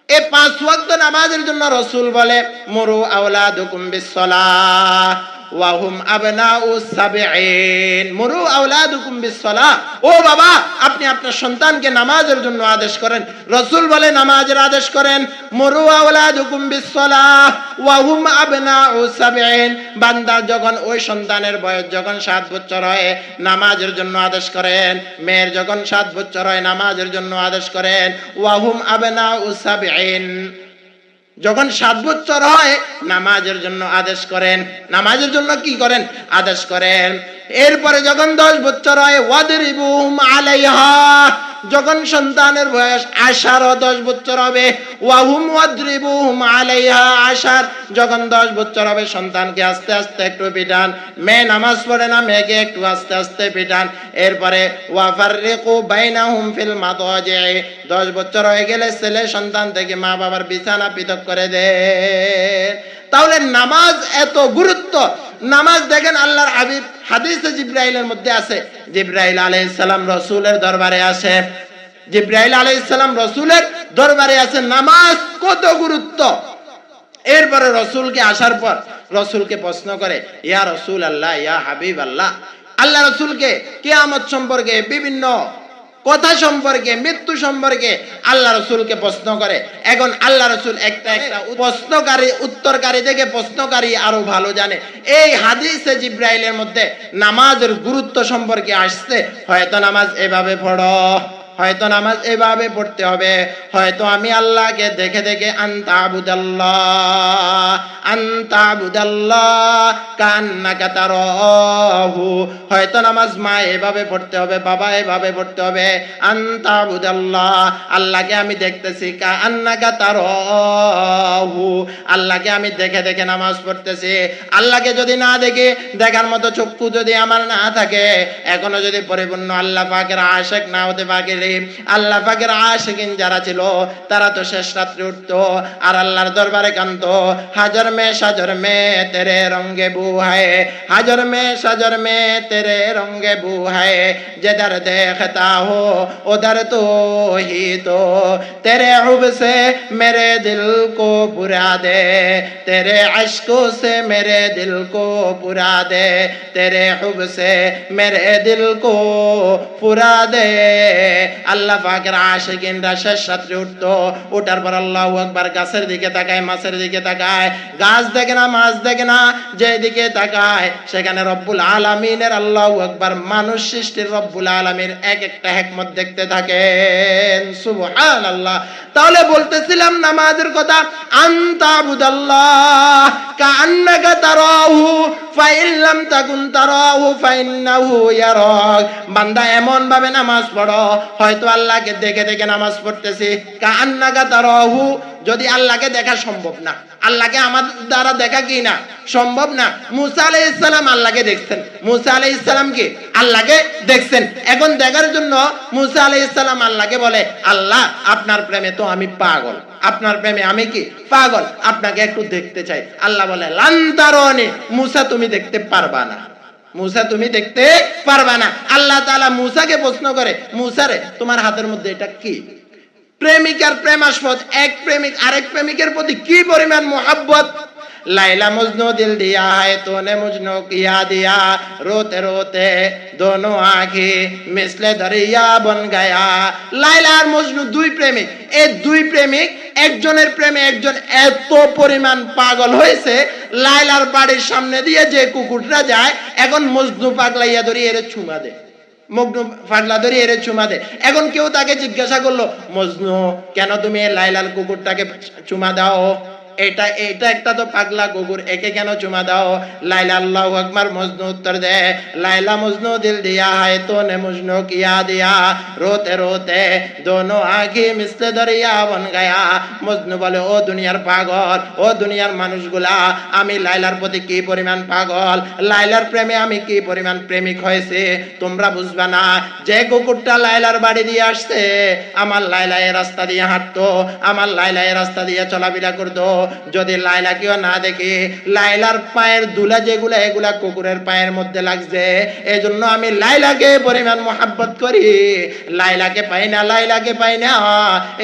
এই 5 ওয়াক্ত নামাজের জন্য রাসূল বলে মুরু আওলাদুকুম বিসসালাহ ওয়া হুম আবনাউস সাবঈন। মুরু আওলাদুকুম বিসসালাহ, ও বাবা আপনি আপনার সন্তানকে নামাজের জন্য আদেশ করেন। রাসূল বলে নামাজের আদেশ করেন। মুরু আওলাদুকুম বিসসালাহ ওয়া হুম আবনাউস সাবঈন। বান্দা যখন ওই সন্তানের বয়স যখন 7 বছর হয় নামাজের জন্য আদেশ করেন। মেয়ের যখন 7 বছর হয় নামাজের জন্য আদেশ করেন। ওয়া হুম আবনাউস সাবঈন, যখন 7 বছর হয় নামাজের জন্য আদেশ করেন। নামাজের জন্য কি করেন? আদেশ করেন। এরপরে যখন 10 বছর হয় ওয়াদরিবুহুম আলাইহা, যখন সন্তানের বয়স 10 বছর হবে ওয়াহুম ওয়াদরিবুহুম আলাইহা 10, যখন 10 বছর হবে সন্তানকে আস্তে আস্তে একটু পিটান। মেয়ে নামাজ পড়ে না, মেয়েকে একটু আস্তে আস্তে পিটান। এরপরে ওয়াফাররিকু বাইনাহুম ফিল মাদাজি, 10 বছর হয়ে গেলে ছেলে সন্তান থেকে মা বাবার বিছানা পৃথক করে দেন। তাহলে নামাজ এত গুরুত্ব। নামাজ দেখেন আল্লাহর হাবিব হাদিসে জিবরাইলের মধ্যে আছে, জিবরাইল আলাইহিস সালাম রাসূলের দরবারে আসে। জিবরাইল আলাইহিস সালাম রাসূলের দরবারে আছে। নামাজ কত গুরুত্ব। এরপরে রাসূলকে আসার পর রাসূলকে প্রশ্ন করে, ইয়া রাসূলুল্লাহ, ইয়া হাবিবাল্লাহ, আল্লাহ রাসূলকে কিয়ামত সম্পর্কে, বিভিন্ন কথা সম্পর্কে, মৃত্যু সম্পর্কে আল্লাহ রাসূলকে প্রশ্ন করে। এখন আল্লাহ রাসূল একটা প্রশ্নকারী উত্তরকারী থেকে প্রশ্নকারী আরো ভালো জানে। এই হাদিসে জিবরাইলের মধ্যে নামাজের গুরুত্ব সম্পর্কে আসছে। হয়তো নামাজ এভাবে পড়ো, হয়তো নামাজ এভাবে পড়তে হবে, হয়তো আমি আল্লাহকে দেখে দেখে আনতাবুদাল্লাহ কান্নাকা তারাহু, হয়তো নামাজ মা এভাবে পড়তে হবে, বাবা এভাবে পড়তে হবে। আনতাবুদাল্লাহ, আল্লাহকে আমি দেখতেছি, কান্নাকা তারাহু, আল্লাহকে আমি দেখে দেখে নামাজ পড়তেছি। আল্লাহকে যদি না দেখি, দেখার মতো চক্ষু যদি আমার না থাকে, এখনো যদি পরিপূর্ণ আল্লাহ পাকের আশিক না হতে পারি, আল্লাহ পাকের আশিকিন যারা ছিল তারা তো শেষ রাত্রে উঠতো আর আল্লাহর দরবারে কাঁদতো, হাজার মে সাজর মে তেরে রঙ্গে বু হায়, হাজার মে সাজর মে তেরে রঙ্গে বু হায়, जिधर देखता हो उधर तो ही तो तेरे हुब से मेरे दिल को पुरा दे, तेरे अश्कों से मेरे दिल को पुरा दे, तेरे हुब से मेरे दिल को पुरा दे। আল্লাহ পাকের আশিকিনরা শেষ রাত্রে উঠতো, ওঠার পর আল্লাহু আকবার, গাছের দিকে তাকায়, মাছের দিকে তাকায়, গাছ দেখে না, মাছ দেখে না, যেদিকে তাকায় সেখানে রব্বুল আলামিনের, আল্লাহু আকবার, মানুষ সৃষ্টির রব্বুল আলামিন এক একটা হিকমত দেখতে থাকেন। সুবহানাল্লাহ। তাহলে বলতেছিলাম নামাজের কথা, আনতাবুদাল্লাহ কাআন্নাকা তারাহু ফাইন লাম তাকুন তারাহু ফাইন্নাহু ইয়ারাক। বান্দা এমন ভাবে নামাজ পড়ো, হয়তো আল্লাহকে দেখে দেখে নামাজ পড়তেছি। কাআন্নাকা তারাহু, যদি আল্লাহকে দেখা সম্ভব না, আল্লাহকে আমার দ্বারা দেখা কি না সম্ভব না। মুসা আলাইহিস সালাম আল্লাহকে দেখছেন, মুসা আলাইহিস সালাম কি আল্লাহকে দেখছেন। এখন দেখার জন্য মুসা আলাইহিস সালাম আল্লাহকে বলে, আল্লাহ আপনার প্রেমে তো আমি পাগল, আপনার প্রেমে আমি কি পাগল, আপনাকে একটু দেখতে চাই। আল্লাহ বলে, লান তারানি, মুসা তুমি দেখতে পারবা না, মুসা তুমি দেখতে পারবা না। আল্লাহ তাআলা মুসাকে প্রশ্ন করে, মুসা রে তোমার হাতের মধ্যে এটা কি? প্রেমিকার প্রেমাস্পদ, এক প্রেমিক আরেক প্রেমিকের প্রতি কি পরিমাণ মোহাব্বত। লাইলা মজনু দিল দিয়া है तूने मुझको किया दिया, रोते रोते दोनों आंखें मिसले दरिया बन गया। লাইলা আর মজনু দুই প্রেমিক, এই দুই প্রেমিক একজনের প্রেমে একজন এত পরিমাণ পাগল হয়েছে, লাইলার বাড়ির সামনে দিয়ে যে কুকুরটা যায়, এখন মজনু পাগলাইয়া ধরে এর চুমা দেয়, মজনু পাগলা ধরে এর চুমা দেয়। এখন কেউ তাকে জিজ্ঞাসা করলো, মজনু কেন তুমি লাইলার কুকুরটাকে চুমা দাও? এটা একটা তো পাগলা কুকুর, একে কেন চুমা দাও? লাইলা আল্লাহু আকবার, মজনু উত্তর দে, লাইলা মজনু দিল দিয়া है तूने मुझको किया दिया, रोते रोते दोनों आंखें मिसले दरिया बन गया। মজনু বলে, ও দুনিয়ার পাগল, ও দুনিয়ার মানুষগুলা, আমি লাইলার প্রতি কি পরিমাণ পাগল, লাইলার প্রেমে আমি কি পরিমাণ প্রেমিক হয়েছে তোমরা বুঝবা না। যে কুকুরটা লাইলার বাড়ি দিয়ে আসছে, আমার লাইলা এই রাস্তা দিয়ে হাঁটতো, আমার লাইলা এই রাস্তা দিয়ে চলাফেরা করতো, যদি লাইলাকেও না দেখি, লাইলার পায়ের ধুলা যেগুলা এগুলা কুকুরের পায়ের মধ্যে লাগছে, এই জন্য আমি লাইলাকে পরিমাণ মোহাব্বত করি, লাইলাকে পাই না, লাইলাকে পাই না,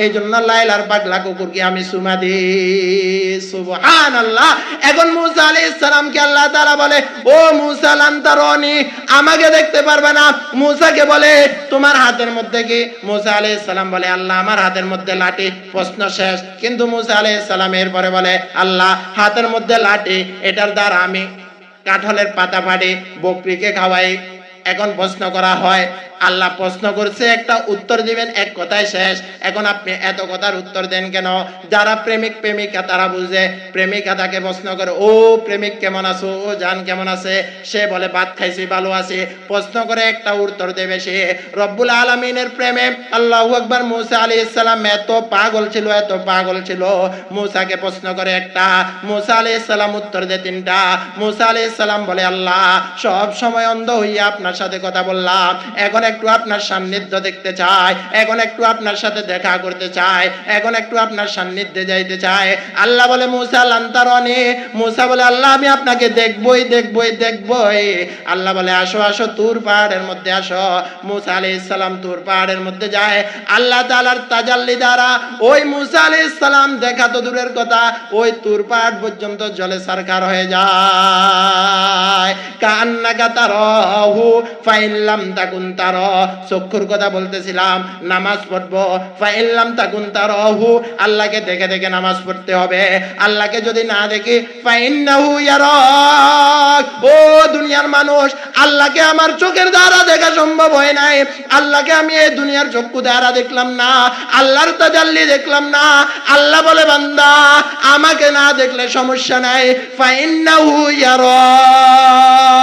এই জন্য লাইলার পাগলা কুকুরকে আমি চুমা দিই। সুবহানাল্লাহ। এখন মুসা আলাইহিস সালামকে আল্লাহ তাআলা বলে, ও মুসা লান তারানি, আমাকে দেখতে পারবে না। মুসাকে বলে, তোমার হাতের মধ্যে কি? মুসা আলাইহিস সালাম বলে, আল্লাহ আমার হাতের মধ্যে লাঠি। প্রশ্ন শেষ। কিন্তু মুসা আলাইহিস সালাম এরপরে বলে, আল্লাহ হাতের মধ্যে লাঠি, এটার দ্বারা আমি কাঁঠালের পাতা ফাড়ি, বকরিকে খাওয়াই। এখন প্রশ্ন করা হয়, আল্লাহ প্রশ্ন করছে, একটা উত্তর দিবেন, এক কথায় শেষ। এখন আপনি এত কথার উত্তর দেন কেন? যারা প্রেমিক প্রেমিকা তারা বুঝে, প্রেমিকা তাকে প্রশ্ন করে, ও প্রেমিক কেমন আছো, ও জান কেমন আছে, সে বলে ভাত খাইছি, ভালো আছে। প্রশ্ন করে একটা উত্তর দেবে সে রব্বুল আলামিনের প্রেমে। আল্লাহু আকবার। মুসা আলাইহিস সালাম এত পাগল ছিল, এত পাগল ছিল, মুসাকে প্রশ্ন করে একটা, মুসা আলাইহিস সালাম উত্তর দেয় তিনটা। মুসা আলাইহিস সালাম বলে, আল্লাহ সব সময় অন্ধ হইয়া আপনার সাথে কথা বললাম, এখন একটু আপনার সান্নিধ্য দেখতে চাই, এখন একটু আপনার সাথে দেখা করতে চাই, এখন একটু আপনার সান্নিধ্যে যাইতে চাই। আল্লাহ বলে, মুসা লান তারানি। মুসা বলে, আল্লাহ আমি আপনাকে দেখবই দেখবই দেখবই। আল্লাহ বলে, আসো আসো তুর পাহাড়ের মধ্যে আসো। মুসা আলাইহিস সালাম তুর পাহাড়ের মধ্যে যায়। আল্লাহ তাআলার তাজাল্লি দ্বারা ওই মুসা আলাইহিস সালাম দেখা তো দূরের কথা, ওই তুর পাহাড় পর্যন্ত জলে সারকার হয়ে যায়। কান্নাকা তারাহু ফাইল্লাম তাকুন তারা, চক্ষুর কথা বলতেছিলাম, নামাজ পড়বো, ফাইল্লাম তাকুন তারাহু, আল্লাহকে দেখে দেখে নামাজ পড়তে হবে। আল্লাহকে যদি না দেখি, ফাইন্নাহু ইয়ারাক। ও দুনিয়ার মানুষ, আল্লাহকে আমার চোখের দ্বারা দেখা সম্ভব হয় নাই, আল্লাহকে আমি এই দুনিয়ার চক্ষু দ্বারা দেখলাম না, আল্লাহর তাজাল্লি দেখলাম না। আল্লাহ বলে, বান্দা আমাকে না দেখলে সমস্যা নাই, ফাইন্নাহু ইয়ারাক।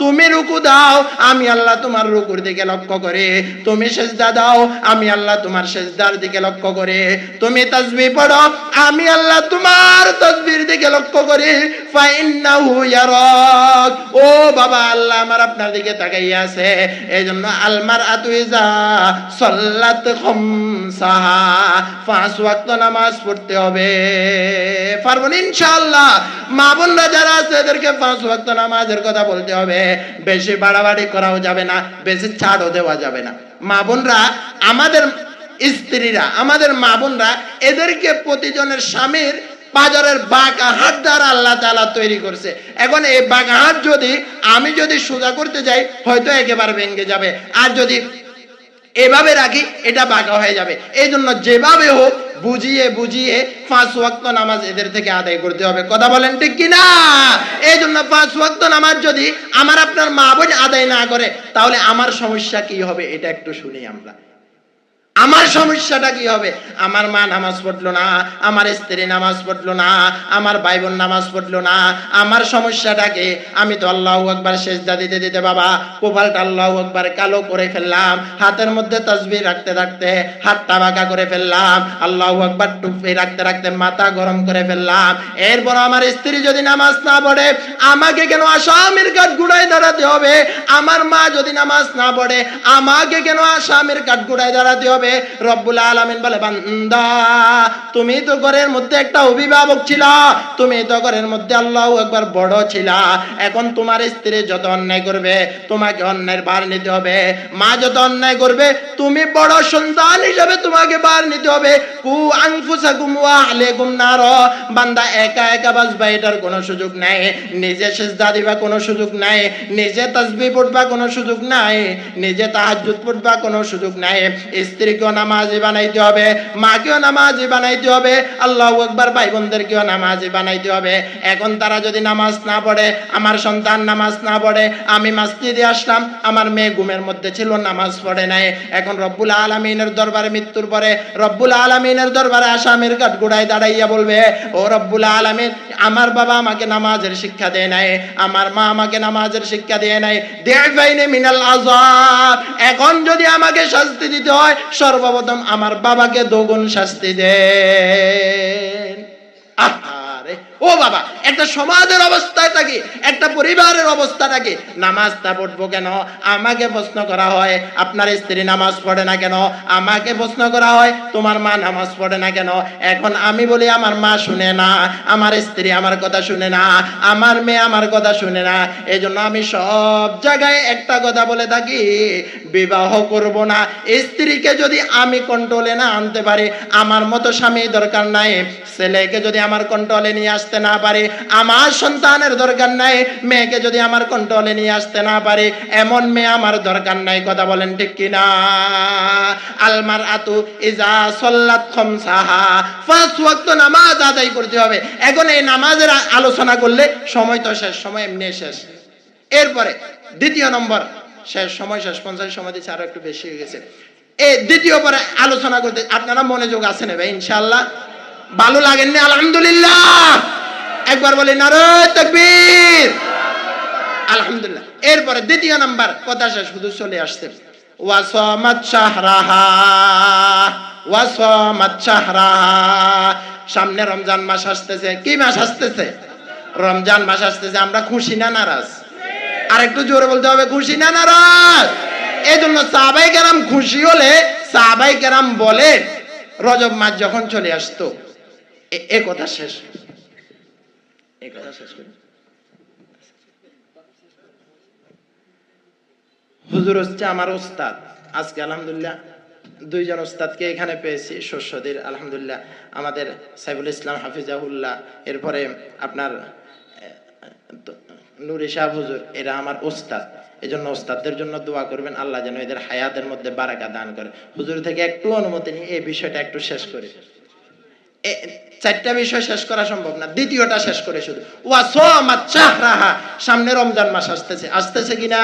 তুমি রুকু দাও, আমি আল্লাহ তোমার রুকুর দিকে লক্ষ্য করে, তুমি সিজদা দাও, আমি আল্লাহ তোমার সিজদার দিকে লক্ষ্য করে, তুমি তাসবিহ পড়ো, আমি আল্লাহ তোমার তাসবিহর দিকে লক্ষ্য করি। ফাইন্নাহু ইয়ারাক। ও বাবা, আল্লাহ আমার আপনার দিকে তাকাইয়া আছে। এইজন্য আলমার আতুইজা সাল্লাত খামসাহা, 5 ওয়াক্ত নামাজ পড়তে হবে। পারবেন ইনশাআল্লাহ। মা বোনরা যারা আছে এদেরকে 5 ওয়াক্ত নামাজের কথা বলতে হবে। বেশি বাড়াবাড়ি করাও যাবে না, বেশি ছাড়ও দেওয়া যাবে না। মা বোনরা, আমাদের স্ত্রীরা, আমাদের মা বোনরা, এদেরকে প্রতিজনের স্বামীর পাজরের বাঁকা হাত দ্বারা আল্লাহ তাআলা তৈরি করছে। এখন এই বাঁকা হাত আমি যদি সোজা করতে যাই, হয়তো একেবারে ভেঙে যাবে, আর যদি এভাবে রাখি এটা বাঁকা হয়ে যাবে। এই জন্য যেভাবে হোক বুঝিয়ে বুঝিয়ে 5 ওয়াক্ত নামাজ এদের থেকে আদায় করতে হবে। কথা বলেন ঠিক কিনা? এই জন্য 5 ওয়াক্ত নামাজ যদি আমার আপনার মা বোন আদায় না করে, তাহলে আমার সমস্যা কি হবে এটা একটু শুনি আমরা। আমার সমস্যাটা কি হবে? আমার মা নামাজ পড়লো না, আমার স্ত্রী নামাজ পড়লো না, আমার ভাই বোন নামাজ পড়লো না, আমার সমস্যাটা কি? আমি তো আল্লাহু আকবার সিজদা দিতে দিতে বাবা কপালটা আল্লাহু আকবার কালো করে ফেললাম, হাতের মধ্যে তাসবিহ রাখতে রাখতে হাতটা বাঁকা করে ফেললাম, আল্লাহু আকবার টুপি রাখতে রাখতে মাথা গরম করে ফেললাম। এরপর আমার স্ত্রী যদি নামাজ না পড়ে, আমাকে কেন আসামির কাঠগড়ায় দাঁড়াতে হবে? আমার মা যদি নামাজ না পড়ে, আমাকে কেন আসামির কাঠগড়ায় দাঁড়াতে হবে? রব্বুল আলামিন বলে, বান্দা তুমি তো ঘরের মধ্যে একটা অভিভাবক ছিলা, তুমি তো ঘরের মধ্যে আল্লাহু আকবার বড় ছিলা। এখন তোমার স্ত্রী যত অন্যায় করবে, তোমাকে অন্যায়ের ভার নিতে হবে। মা যত অন্যায় করবে, তুমি বড় সন্তান হিসেবে তোমাকে ভার নিতে হবে। কু আনফুসাকুম ওয়া আলাইকুম নার। বান্দা একা একা বাঁচবা, এটার কোনো সুযোগ নাই। নিজে সিজদা দিবা কোনো সুযোগ নাই, নিজে তাসবিহ পড়বা কোনো সুযোগ নাই, নিজে তাহাজ্জুদ পড়বা কোনো সুযোগ নাই। স্ত্রীকেও নামাজি বানাইতে হবে, মাকেও নামাজি বানাইতে হবে, আল্লাহু আকবার ভাই বোনদেরকেও নামাজি বানাইতে হবে। এখন তারা যদি নামাজ না পড়ে, আমার সন্তান নামাজ না পড়ে, আমি মসজিদে আসলাম, আমার মেয়ে ঘুমের মধ্যে ছিল, নামাজ পড়ে নাই। এখন রব্বুল আলামিনের দরবারে মৃত্যুর পরে রব্বুল আলামিনের দরবারে আসামির কাঠগড়ায় দাঁড়াইয়া বলবে, ও রব্বুল আলামিন, আমার বাবা আমাকে নামাজের শিক্ষা দেয় নাই, আমার মা আমাকে নামাজের শিক্ষা দেয় নাই, দিআফাইনি মিনাল আযাব। এখন যদি আমাকে শাস্তি দিতে হয়, সর্বপ্রথম আমার বাবাকে দ্বিগুণ শাস্তি দেন। রে ও বাবা, একটা সমাজের অবস্থাটা কি, একটা পরিবারের অবস্থাটা কি? নামাজটা পড়বো কেন? আমাকে প্রশ্ন করা হয় আপনার স্ত্রী নামাজ পড়ে না কেন? আমাকে প্রশ্ন করা হয় তোমার মা নামাজ পড়ে না কেন? এখন আমি বলি আমার মা শুনে না, আমার স্ত্রী আমার কথা শুনে না, আমার মেয়ে আমার কথা শুনে না। এই জন্য আমি সব জায়গায় একটা কথা বলে থাকি, বিবাহ করব না। স্ত্রীকে যদি আমি কন্ট্রোলে না আনতে পারি, আমার মতো স্বামী দরকার নাই। ছেলেকে যদি আমার কন্ট্রোলে নিয়ে আসতে না পারি, আমার সন্তানের দরকার নাই। মেয়েকে যদি আমার কন্ট্রোলে নিয়ে আসতে না পারি, এমন মেয়ে আমার দরকার নাই। কথা বলেন ঠিক কিনা? আলমার আতু ইজা সল্লাত খামসাহা, 5 ওয়াক্ত নামাজ আদায় করতে হবে। এখন এই নামাজের আলোচনা করলে সময় তো শেষ, সময় এমনি শেষ। এরপরে দ্বিতীয় নম্বর, শেষ সময় শেষ, 50 সময় দিচ্ছে, আরো একটু বেশি হয়ে গেছে। এই দ্বিতীয় পরে আলোচনা করতে আপনারা মনোযোগ আছে না ভাই? ইনশাআল্লাহ ভালো লাগেননি? আলহামদুলিল্লাহ একবার বলি নারায়ে তাকবীর, আলহামদুলিল্লাহ। এরপরে দ্বিতীয় নাম্বার, কথা শেষ, হুজুর চলে আসছে। ওয়াসামাত শাহরাহা, ওয়াসামাত শাহরাহা, সামনে রমজান মাস আসতেছে। কি মাস আসতেছে? রমজান মাস আসতেছে। আমরা খুশি না নারাজ? আর একটু জোরে বলতে হবে, খুশি না নারাজ? এই জন্য সাহাবায়ে কেরাম খুশি হলে সাহাবায়ে কেরাম বলে রজব মাস যখন চলে আসতো, এ কথা শেষ, এই কথা শেষ করি। হুজুর হচ্ছে আমার ওস্তাদ। আজকে আলহামদুলিল্লাহ 2 জন ওস্তাদকে এখানে পেয়েছি শস্যদের, আলহামদুলিল্লাহ। আমাদের সাইফুল ইসলাম হাফিজাহুল্লাহ, এরপরে আপনার নুরি শাহ হুজুর, এরা আমার ওস্তাদ। এই জন্য ওস্তাদদের জন্য দোয়া করবেন, আল্লাহ যেন এদের হায়াতের মধ্যে বারাকা দান করে। হুজুর থেকে একটু অনুমতি নিয়ে এই বিষয়টা একটু শেষ করি। 4টা বিষয় শেষ করা সম্ভব না, দ্বিতীয়টা শেষ করে শুধু ওয়াসামাত শাহরাহা, সামনে রমজান মাস আসতেছে। আসতেছে কিনা?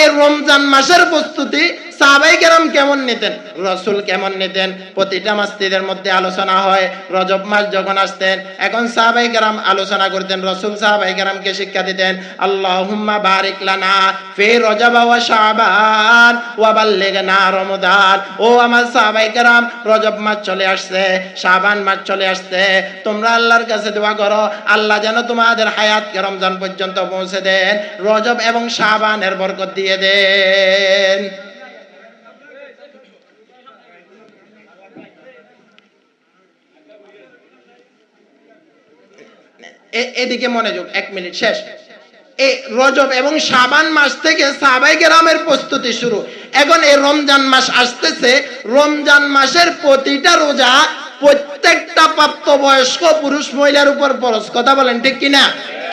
এই রমজান মাসের প্রস্তুতি সাহাবায়ে কেরাম কেমন নিতেন, রাসূল কেমন নিতেন, প্রতিটা মাসজিদের মধ্যে আলোচনা হয়। রজব মাস যখন আসতেন, এখন সাহাবায়ে কেরাম আলোচনা করতেন, রাসূল সাহাবায়ে কেরামকে শিক্ষা দিতেন, আল্লাহুম্মা বারিক লানা ফি রজব ওয়া শাবান ওয়া বাল্লিগনা রমাদান। ও আমার সাহাবায়ে কেরাম, রজব মাস চলে আসছে, শাবান মাস চলে আসছে, তোমরা আল্লাহর কাছে দোয়া করো, আল্লাহ যেন তোমাদের হায়াতকে রমজান পর্যন্ত পৌঁছে দেন, রজব এবং শাবানের বরকত দিয়ে দেন। এদিকে মনোযোগ, 1 মিনিট শেষ। এই রজব এবং শাবান মাস থেকে সাহাবায়ে কেরামের প্রস্তুতি শুরু। এখন এই রমজান মাস আসতেছে, রমজান মাসের প্রতিটা রোজা প্রত্যেকটা প্রাপ্তবয়স্ক পুরুষ মহিলার উপর ফরজ। কথা বলেন ঠিক কিনা?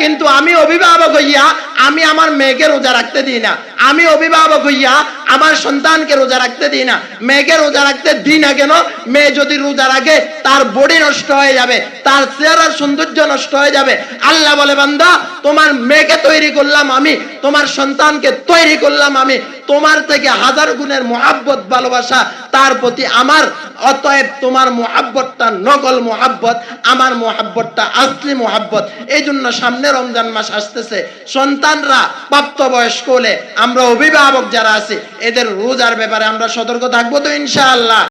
কিন্তু আমি অভিভাবক হইয়া আমি আমার মেয়েকে রোজা রাখতে দিই না। আমি অভিভাবক হইয়া আমার সন্তানকে রোজা রাখতে দিই না। মেয়েকে রোজা রাখতে দিই না কেন? মেয়ে যদি রোজা রাখে তার বডি নষ্ট হয়ে যাবে, তার চেহারার সৌন্দর্য নষ্ট হয়ে যাবে। আল্লাহ বলে, বান্দা তোমার মেয়েকে তৈরি করলাম আমি, তোমার সন্তানকে তৈরি করলাম আমি, তোমার থেকে 1000 গুণের মুহাব্বত ভালোবাসা তার প্রতি আমার। অতএব তোমার মুহাব্বতটা নকল মুহাব্বত, আমার মুহাব্বতটা আসলি মুহাব্বত। এই জন্য সামনে রমজান মাস আসতেছে, সন্তানরা প্রাপ্তবয়স্ক হলে আমরা অভিভাবক যারা আছি এদের রোজার ব্যাপারে আমরা সতর্ক থাকবো তো ইনশাআল্লাহ।